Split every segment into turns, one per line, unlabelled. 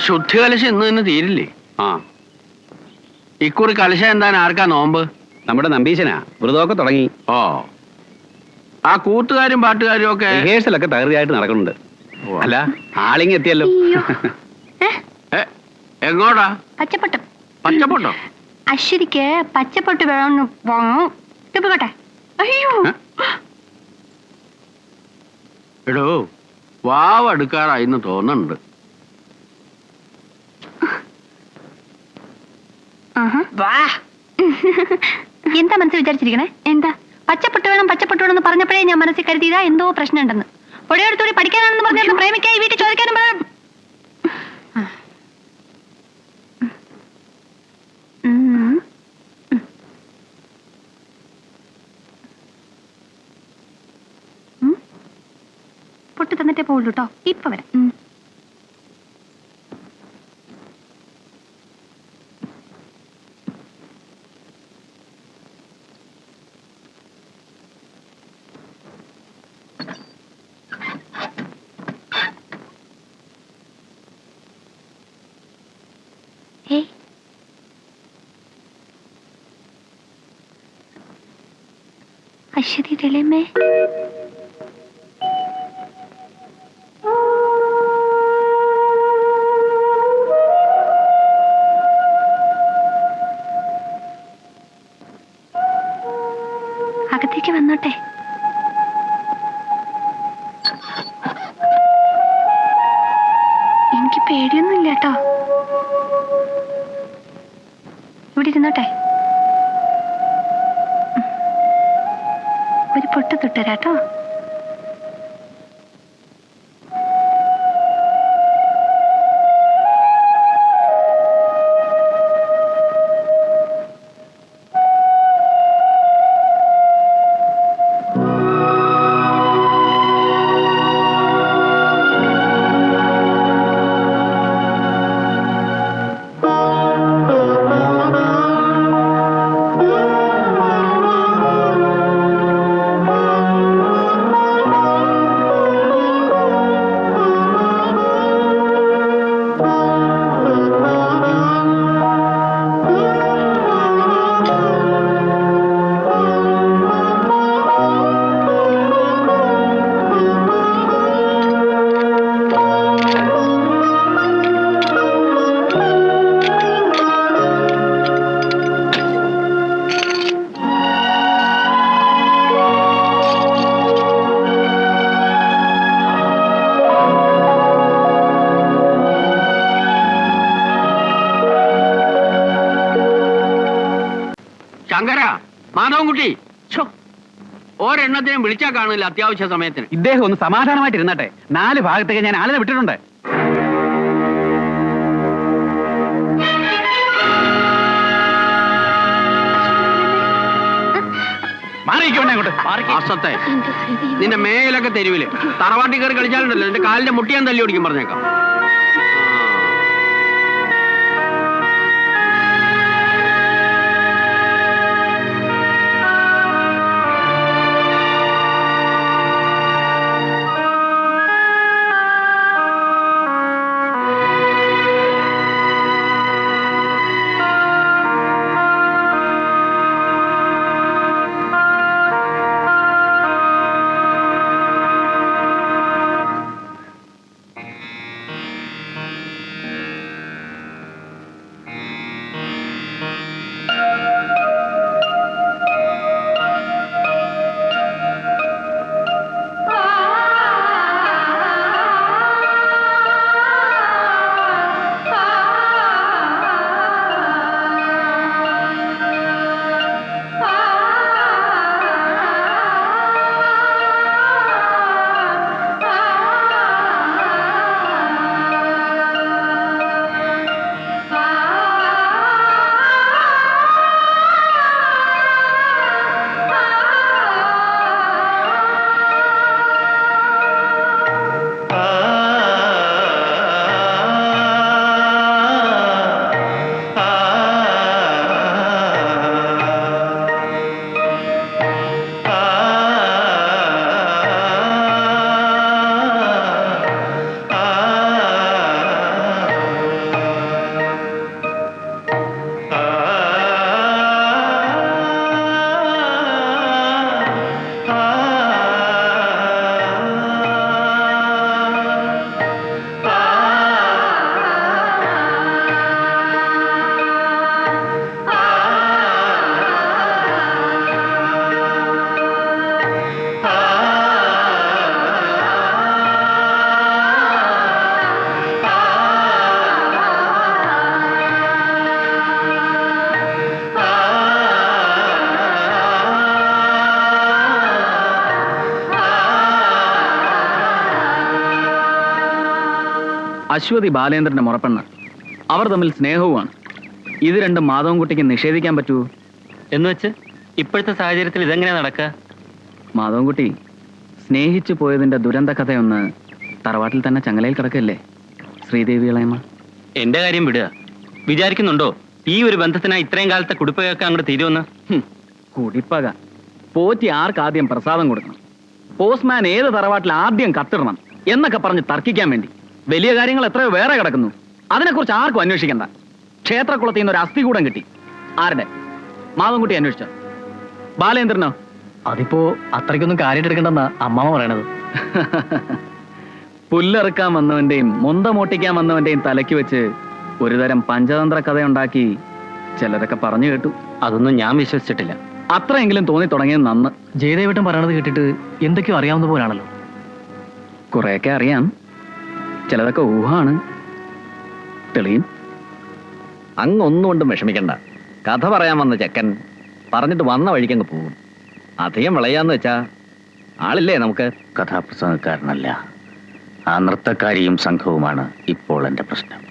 ശുദ്ധി കലശം ഇന്ന് തന്നെ തീരില്ലേ?
ആ,
ഇക്കുറി കലശം എന്താൻ ആർക്കാ നോമ്പ്?
നമ്മുടെ നമ്പീശനാ വ്രതമൊക്കെ തുടങ്ങി.
ഓ, ആ കൂട്ടുകാരും പാട്ടുകാരും ഒക്കെ
റിഹേഴ്സലൊക്കെ തകൃതിയായിട്ട് നടക്കുന്നുണ്ട്. അല്ല, ആളിങ് എത്തിയല്ലോ.
എങ്ങോട്ടാ?
പച്ചപ്പൊട്ട്.
പച്ചപ്പൊട്ടോ?
അശ്വതിക്ക് പച്ചപ്പൊട്ട് വേണമെന്ന് പോകട്ടെ. അയ്യോ,
എടോ, വാവ് അടുക്കാറായിന്ന് തോന്നുന്നുണ്ട്.
എന്താ മനസ്സിൽ വിചാരിച്ചിരിക്കണേ? എന്താ പച്ചപ്പൊട്ട് വേണം എന്ന് പറഞ്ഞപ്പോഴേ ഞാൻ മനസ്സിൽ കരുതിയതാ എന്തോ പ്രശ്നം ഉണ്ടെന്ന്. പുഴയെടുത്തൂടി പഠിക്കാനാണെന്ന് പറഞ്ഞു, പ്രേമിക്കായി വീട്ടിൽ ചോദിക്കാനും പൊട്ട് തന്നിട്ടേ പോവുള്ളൂ കേട്ടോ. ഇപ്പൊ വരാം. अश्वती दिले में അകത്തേക്ക് വന്നോട്ടെ. എനിക്ക് പേടിയൊന്നുമില്ല കേട്ടോ. ഇവിടെ ഇരുന്നോട്ടെ. ഒരു പൊട്ട് തൊട്ടുതരാട്ടോ.
ശങ്കര, മാധവൻകുട്ടി, ഒരെണ്ണത്തിനും വിളിച്ചാൽ കാണില്ല അത്യാവശ്യ സമയത്തിന്.
ഇദ്ദേഹം ഒന്ന് സമാധാനമായിട്ട് ഇരുന്നട്ടെ. 4 ഭാഗത്തേക്ക് ഞാൻ ആളിനെ വിട്ടിട്ടുണ്ട്.
മാസത്തെ നിന്റെ മേലൊക്കെ തെരുവില് തറവാട്ടി കയറി കളിച്ചാലുണ്ടല്ലോ നിന്റെ കാലിന്റെ മുട്ടിയാൻ തല്ലി ഓടിക്കും പറഞ്ഞേക്കാം.
അശ്വതി ബാലേന്ദ്രന്റെ മുറപ്പെണ്ണ്. അവർ തമ്മിൽ സ്നേഹവുമാണ്. ഇത് രണ്ടും മാധവൻകുട്ടിക്ക് നിഷേധിക്കാൻ പറ്റുമോ?
എന്ന് വെച്ച് ഇപ്പോഴത്തെ സാഹചര്യത്തിൽ ഇതെങ്ങനെയാ നടക്കുക?
മാധവൻകുട്ടി സ്നേഹിച്ചു പോയതിന്റെ ദുരന്ത കഥയൊന്ന് തറവാട്ടിൽ തന്നെ ചങ്ങലയിൽ കിടക്കല്ലേ ശ്രീദേവി ഇളയമ്മ?
എന്റെ കാര്യം വിടുക. വിചാരിക്കുന്നുണ്ടോ ഈ ഒരു ബന്ധത്തിനായി ഇത്രയും കാലത്തെ കുടിപ്പകയൊക്കെ അങ്ങോട്ട് തീരുമെന്ന്?
കുടിപ്പക പോറ്റി ആർക്കാദ്യം പ്രസാദം കൊടുക്കണം, പോസ്റ്റ്മാൻ ഏത് തറവാട്ടിൽ ആദ്യം കത്തിടണം എന്നൊക്കെ പറഞ്ഞ് തർക്കിക്കാൻ വേണ്ടി വലിയ കാര്യങ്ങൾ എത്രയോ വേറെ കിടക്കുന്നു. അതിനെക്കുറിച്ച് ആർക്കും അന്വേഷിക്കണ്ട. ക്ഷേത്രക്കുളത്തിൽ നിന്ന് ഒരു അസ്ഥികൂടം കിട്ടി. ആരുടെ? മാധവൻകുട്ടി അന്വേഷിച്ചോ? ബാലേന്ദ്രനോ?
അതിപ്പോ അത്രയ്ക്കൊന്നും കാര്യമെടുക്കണ്ടെന്നാ അമ്മാമ പറയണത്.
പുല്ലെറുക്കാൻ വന്നവന്റെയും മൊന്തമോട്ടിക്കാൻ വന്നവന്റെയും തലയ്ക്ക് വെച്ച് ഒരുതരം പഞ്ചതന്ത്ര കഥയുണ്ടാക്കി ചിലരൊക്കെ പറഞ്ഞു കേട്ടു.
അതൊന്നും ഞാൻ വിശ്വസിച്ചിട്ടില്ല.
അത്രയെങ്കിലും തോന്നി തുടങ്ങിയത് നന്ന്.
ജയദേവട്ടൻ പറയണത് കേട്ടിട്ട് എന്തൊക്കെയോ അറിയാവുന്ന പോലാണല്ലോ.
കുറെയൊക്കെ അറിയാം, ചിലതൊക്കെ ഊഹാണ്. തെളിയും.
അങ്ങൊന്നും കൊണ്ടും വിഷമിക്കണ്ട. കഥ പറയാൻ വന്ന ചെക്കൻ പറഞ്ഞിട്ട് വന്ന വഴിക്കങ്ങ് പോകും. അധികം വിളയാന്ന് വെച്ചാ ആളില്ലേ നമുക്ക്?
കഥാപ്രസംഗക്കാരനല്ല, ആ നൃത്തക്കാരിയും സംഘവുമാണ് ഇപ്പോൾ എൻ്റെ പ്രശ്നം.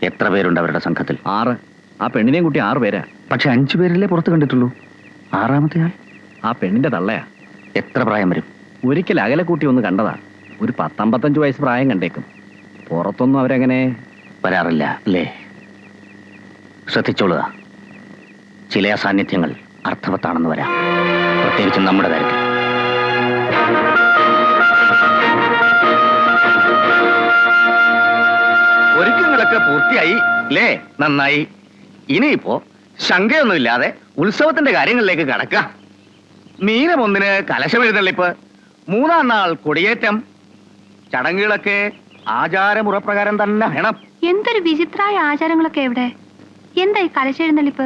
എത്ര പേരുണ്ട് അവരുടെ സംഘത്തിൽ?
6. ആ പെണ്ണിനെയും കുട്ടി 6 പേരാ.
പക്ഷെ 5 പേരിലേ പുറത്ത് കണ്ടിട്ടുള്ളൂ. 6-മത്തെ ആൾ
ആ പെണ്ണിന്റെ തള്ളയാ.
എത്ര പ്രായം വരും?
ഒരിക്കൽ അകലെ കൂട്ടി ഒന്ന് കണ്ടതാ. ഒരു 10-55 വയസ്സ് പ്രായം കണ്ടേക്കും. പുറത്തൊന്നും അവരങ്ങനെ
വരാറില്ല അല്ലേ? ശ്രദ്ധിച്ചോളുക, ചില അസാന്നിധ്യങ്ങൾ അർത്ഥവത്താണെന്ന് വരാം, പ്രത്യേകിച്ച് നമ്മുടെ കാര്യത്തിൽ.
ഒരുക്കങ്ങളൊക്കെ പൂർത്തിയായി അല്ലേ? നന്നായി. ഇനിയിപ്പോ ശങ്കയൊന്നുമില്ലാതെ ഉത്സവത്തിന്റെ കാര്യങ്ങളിലേക്ക് കടക്കാം. മീനം 1 കലശമെഴുന്നള്ളിപ്പ്, 3-ാം നാൾ കൊടിയേറ്റം. ചടങ്ങുകളൊക്കെ ആചാരമുറപ്രകാരം തന്നെ വേണം.
എന്തൊരു വിചിത്രമായ ആചാരങ്ങളൊക്കെ എവിടെ? എന്തായി കലശെഴുന്നള്ളിപ്പ്?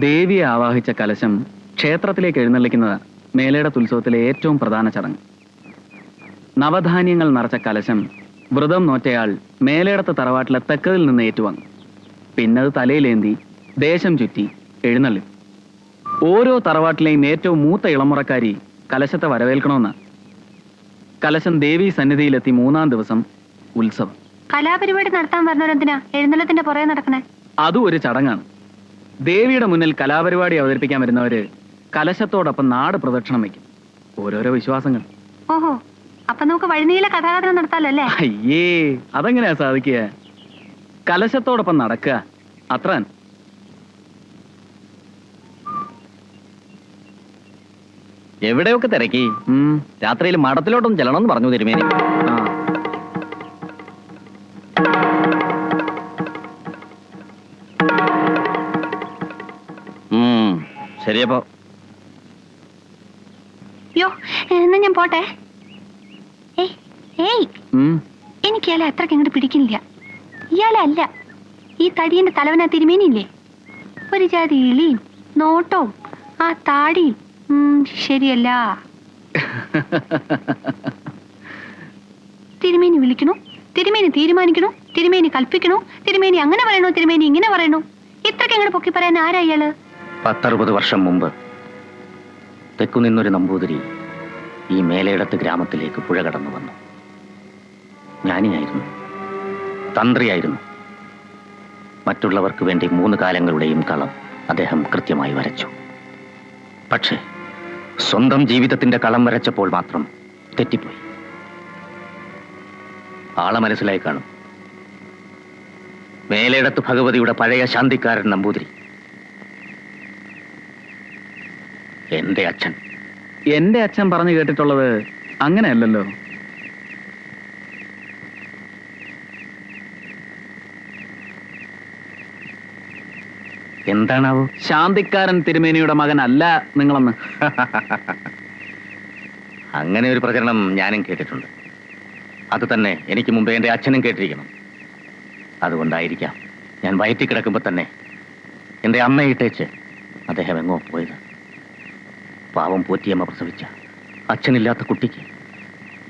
ദേവിയെ ആവാഹിച്ച കലശം ക്ഷേത്രത്തിലേക്ക് എഴുന്നള്ളിക്കുന്നത് മേലേടത്ത് ഉത്സവത്തിലെ ഏറ്റവും പ്രധാന ചടങ്ങ്. നവധാന്യങ്ങൾ നിറച്ച കലശം വ്രതം നോറ്റയാൾ മേലേടത്ത് തറവാട്ടിലെ തെക്കതിൽ നിന്ന് ഏറ്റുവാങ്ങും. പിന്നത് തലയിലേന്തി ദേശം ചുറ്റി എഴുന്നള്ളി. ഓരോ തറവാട്ടിലെയും ഏറ്റവും മൂത്ത ഇളമുറക്കാരി കലശത്തെ വരവേൽക്കണമെന്ന്. കലശം ദേവീ സന്നിധിയിലെത്തി 3-ാം ദിവസം ഉത്സവം.
കലാപരിപാടി നടത്താൻ പറഞ്ഞവരെന്തിനാ എഴുന്നള്ളത്തിന്റെ പുറകെ നടക്കണേ?
അതും ഒരു ചടങ്ങാണ്. ദേവിയുടെ മുന്നിൽ കലാപരിപാടി അവതരിപ്പിക്കാൻ വരുന്നവര് കലശത്തോടൊപ്പം നാട് പ്രദക്ഷിണം വയ്ക്കും. ഓരോരോ വിശ്വാസങ്ങൾ.
ഓഹോ, അപ്പൊ നമുക്ക് വഴിനീള കഥാകഥനം നടത്താലോ അല്ലേ?
അയ്യേ, അതെങ്ങനെയാ സാധിക്കുക? കലശത്തോടൊപ്പം നടക്കുക, അത്ര.
എവിടെയൊക്കെ തിരക്കി. രാത്രിയിൽ മഠത്തിലോട്ടൊന്നും ചെല്ലണമെന്ന് പറഞ്ഞു തിരുമേനി.
ആ,
ശരിയപ്പോ.
യോ, എന്നാ ഞാൻ പോട്ടെ. ഏയ് ഏയ്,
ഉം.
എനിക്ക് ഇയാളെ അത്രയ്ക്ക് അങ്ങോട്ട് പിടിക്കുന്നില്ല. ഇയാളെ അല്ല, ഈ തടിയന്റെ തലവനാ തിരുമേനിയില്ലേ, ഒരു ജാതി ഇളിയും നോട്ടവും ആ താടിയും ശരിയല്ല. തിരുമേനി വിളിക്കണു, തിരുമേനി തീരുമാനിക്കണു, തിരുമേനി കൽപ്പിക്കണു, തിരുമേനി അങ്ങനെ പറയണു, തിരുമേനി ഇങ്ങനെ പറയണു. ഇത്രയ്ക്ക് അങ്ങോട്ട് പൊക്കി പറയാൻ ആരാ ഇയാള്?
10-60 വർഷം മുമ്പ് തെക്കുനിന്നൊരു നമ്പൂതിരി ഈ മേലേടത്ത് ഗ്രാമത്തിലേക്ക് പുഴ കടന്നു വന്നു. ജ്ഞാനിയായിരുന്നു, തന്ത്രിയായിരുന്നു. മറ്റുള്ളവർക്ക് വേണ്ടി 3 കാലങ്ങളുടെയും കളം അദ്ദേഹം കൃത്യമായി വരച്ചു. പക്ഷേ സ്വന്തം ജീവിതത്തിന്റെ കളം വരച്ചപ്പോൾ മാത്രം തെറ്റിപ്പോയി. ആളെ മനസ്സിലായി കാണും. മേലേടത്ത് ഭഗവതിയുടെ പഴയ ശാന്തിക്കാരൻ നമ്പൂതിരി, എന്റെ അച്ഛൻ.
എന്റെ അച്ഛൻ പറഞ്ഞു കേട്ടിട്ടുള്ളത് അങ്ങനെയല്ലല്ലോ.
എന്താണാവോ?
ശാന്തിക്കാരൻ തിരുമേനിയുടെ മകനല്ല നിങ്ങളെന്ന്.
അങ്ങനെ ഒരു പ്രചരണം ഞാനും കേട്ടിട്ടുണ്ട്. അത് തന്നെ എനിക്ക് മുമ്പേ എൻ്റെ അച്ഛനും കേട്ടിരിക്കണം. അതുകൊണ്ടായിരിക്കാം ഞാൻ വയറ്റി കിടക്കുമ്പോൾ തന്നെ എൻ്റെ അമ്മയിട്ടേച്ച് അദ്ദേഹം എങ്ങോ പോയത്. പാവം പോറ്റിയമ്മ പ്രസവിച്ച അച്ഛനില്ലാത്ത കുട്ടിക്ക്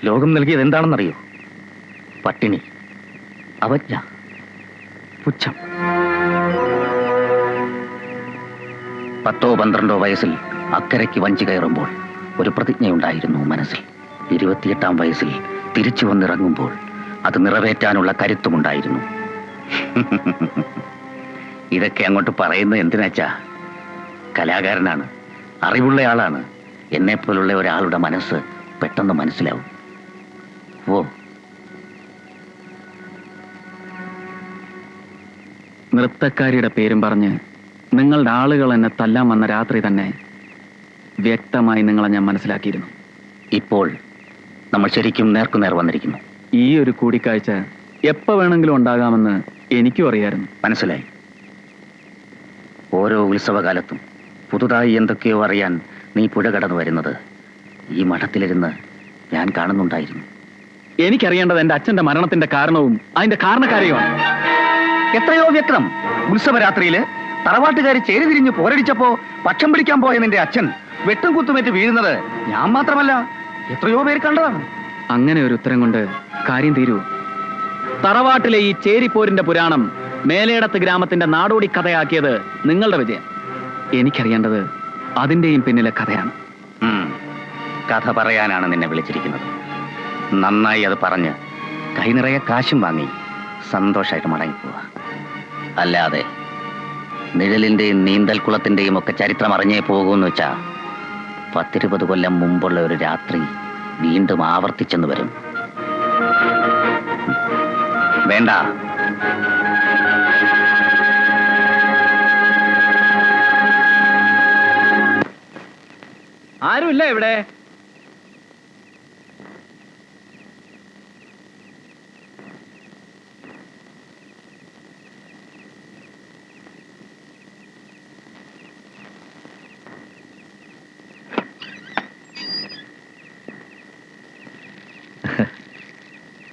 ലോകം നൽകിയത് എന്താണെന്നറിയോ? പട്ടിണി, അവജ്ഞ, പുച്ഛം. 10-12 വയസ്സിൽ അക്കരയ്ക്ക് വഞ്ചി കയറുമ്പോൾ ഒരു പ്രതിജ്ഞയുണ്ടായിരുന്നു മനസ്സിൽ. 28-ാം വയസ്സിൽ തിരിച്ചു വന്നിറങ്ങുമ്പോൾ അത് നിറവേറ്റാനുള്ള കരുത്തുമുണ്ടായിരുന്നു. ഇതൊക്കെ അങ്ങോട്ട് പറയുന്നത് എന്തിനാച്ചാ, കലാകാരനാണ്, അറിവുള്ളയാളാണ്. എന്നെപ്പോലുള്ള ഒരാളുടെ മനസ്സ് പെട്ടെന്ന് മനസ്സിലാവും. ഓ,
നൃത്തക്കാരിയുടെ പേരും പറഞ്ഞ് നിങ്ങളുടെ ആളുകൾ എന്നെ തല്ലാൻ വന്ന രാത്രി തന്നെ വ്യക്തമായി നിങ്ങളെ ഞാൻ മനസ്സിലാക്കിയിരുന്നു.
ഇപ്പോൾ നമ്മൾ ശരിക്കും നേർക്കുനേർ വന്നിരിക്കുന്നു.
ഈ ഒരു കൂടിക്കാഴ്ച എപ്പോൾ വേണമെങ്കിലും ഉണ്ടാകാമെന്ന് എനിക്കും അറിയായിരുന്നു.
മനസ്സിലായി. ഓരോ ഉത്സവകാലത്തും പുതുതായി എന്തൊക്കെയോ അറിയാൻ നീ പുഴ കടന്നു വരുന്നത് ഈ മഠത്തിലിരുന്ന് ഞാൻ കാണുന്നുണ്ടായിരുന്നു.
എനിക്കറിയേണ്ടത് എൻ്റെ അച്ഛൻ്റെ മരണത്തിന്റെ കാരണവും അതിന്റെ കാരണക്കാരെയുമാണ്.
എത്രയോ വ്യക്തം. ഉത്സവരാത്രിയില് തറവാട്ടുകാരി ചേരി തിരിഞ്ഞ് പോരടിച്ചപ്പോ പക്ഷം പിടിക്കാൻ പോയ നിന്റെ അച്ഛൻ വെട്ടും കുത്തുമേറ്റ് വീഴുന്നത് ഞാൻ മാത്രമല്ല, എത്രയോ പേര് കണ്ടതാണ്.
അങ്ങനെ ഒരു ഉത്തരം കൊണ്ട് കാര്യം തീരൂ. തറവാട്ടിലെ ഈ ചേരിപ്പോരിന്റെ പുരാണം മേലേടത്ത് ഗ്രാമത്തിന്റെ നാടോടി കഥയാക്കിയത് നിങ്ങളുടെ വിജയം. എനിക്കറിയേണ്ടത് അതിന്റെയും പിന്നിലെ കഥയാണ്.
കഥ പറയാനാണ് നിന്നെ വിളിച്ചിരിക്കുന്നത്. നന്നായി അത് പറഞ്ഞ് കൈ നിറയെ കാശും വാങ്ങി സന്തോഷമായിട്ട് മടങ്ങിപ്പോവാ. അല്ലാതെ നിഴലിന്റെയും നീന്തൽക്കുളത്തിന്റെയും ഒക്കെ ചരിത്രം അറിഞ്ഞേ പോകുമെന്ന് വെച്ചാ 10-20 കൊല്ലം മുമ്പുള്ള ഒരു രാത്രി വീണ്ടും ആവർത്തിച്ചെന്ന് വരും. വേണ്ട.
ആരുമില്ല ഇവിടെ?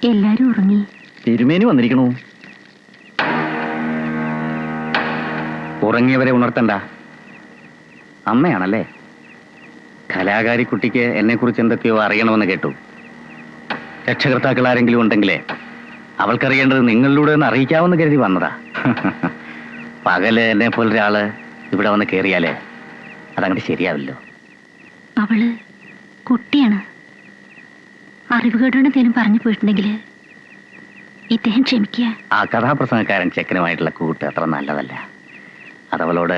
എല്ലാരും ഉറങ്ങി.
തിരുമേനി വന്നിരിക്കണു.
ഉറങ്ങിയവരെ ഉണർത്തണ്ട. അമ്മയാണല്ലേ? കലാകാരി കുട്ടിക്ക് എന്നെക്കുറിച്ച് എന്തൊക്കെയോ അറിയണമെന്ന് കേട്ടു. രക്ഷകർത്താക്കൾ ആരെങ്കിലും ഉണ്ടെങ്കിലേ അവൾക്കറിയേണ്ടത് നിങ്ങളിലൂടെ ഒന്ന് അറിയിക്കാമെന്ന് കരുതി വന്നതാ. പകല് എന്നെ പോലൊരാള് ഇവിടെ വന്ന് കയറിയാലേ അതങ്ങോട്ട് ശരിയാവില്ലോ.
അവള് കുട്ടിയാണ്. അറിവുകേടുണ്ടെന്തേലും പറഞ്ഞു പോയിട്ടുണ്ടെങ്കിൽ ഇദ്ദേഹം ക്ഷമിക്കുക.
ആ കഥാപ്രസംഗക്കാരൻ ചെക്കനുമായിട്ടുള്ള കൂട്ട് അത്ര നല്ലതല്ല. അതവളോട്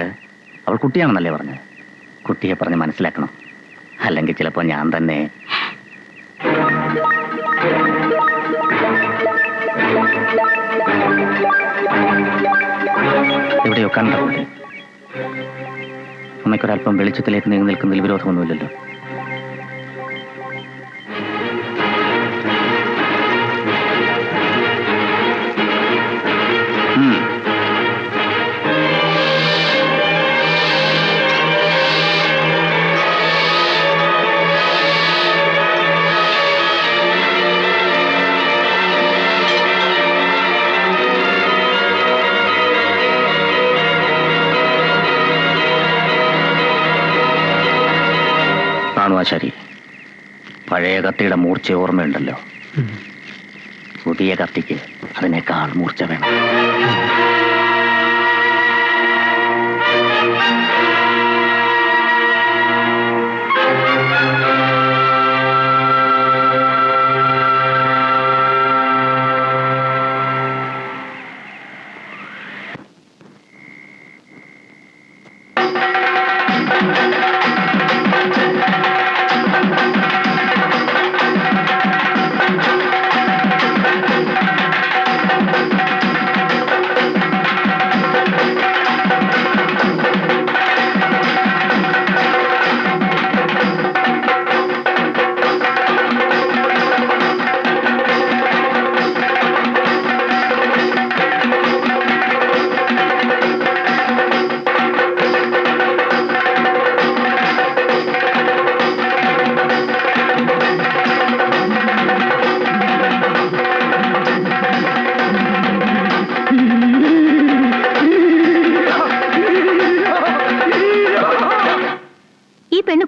അവൾ കുട്ടിയാണെന്നല്ലേ പറഞ്ഞത്. കുട്ടിയെ പറഞ്ഞ് മനസ്സിലാക്കണം. അല്ലെങ്കിൽ ചിലപ്പോൾ ഞാൻ തന്നെ എവിടെയോ കണ്ടപോലെ. അമ്മയ്ക്കൊരല്പം വെളിച്ചത്തിലേക്ക് നീങ്ങി നിൽക്കുന്നതിൽ വിരോധമൊന്നുമില്ലല്ലോ. ശരി, പഴയ കത്തിയുടെ മൂർച്ച ഓർമ്മയുണ്ടല്ലോ. പുതിയ കത്തിക്ക് അതിനേക്കാൾ മൂർച്ച വേണം.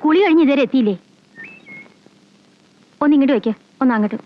കുളി കഴിഞ്ഞ് ഇതുവരെ എത്തിയില്ലേ? ഒന്ന് ഇങ്ങോട്ട് വയ്ക്ക, ഒന്ന് അങ്ങോട്ട്.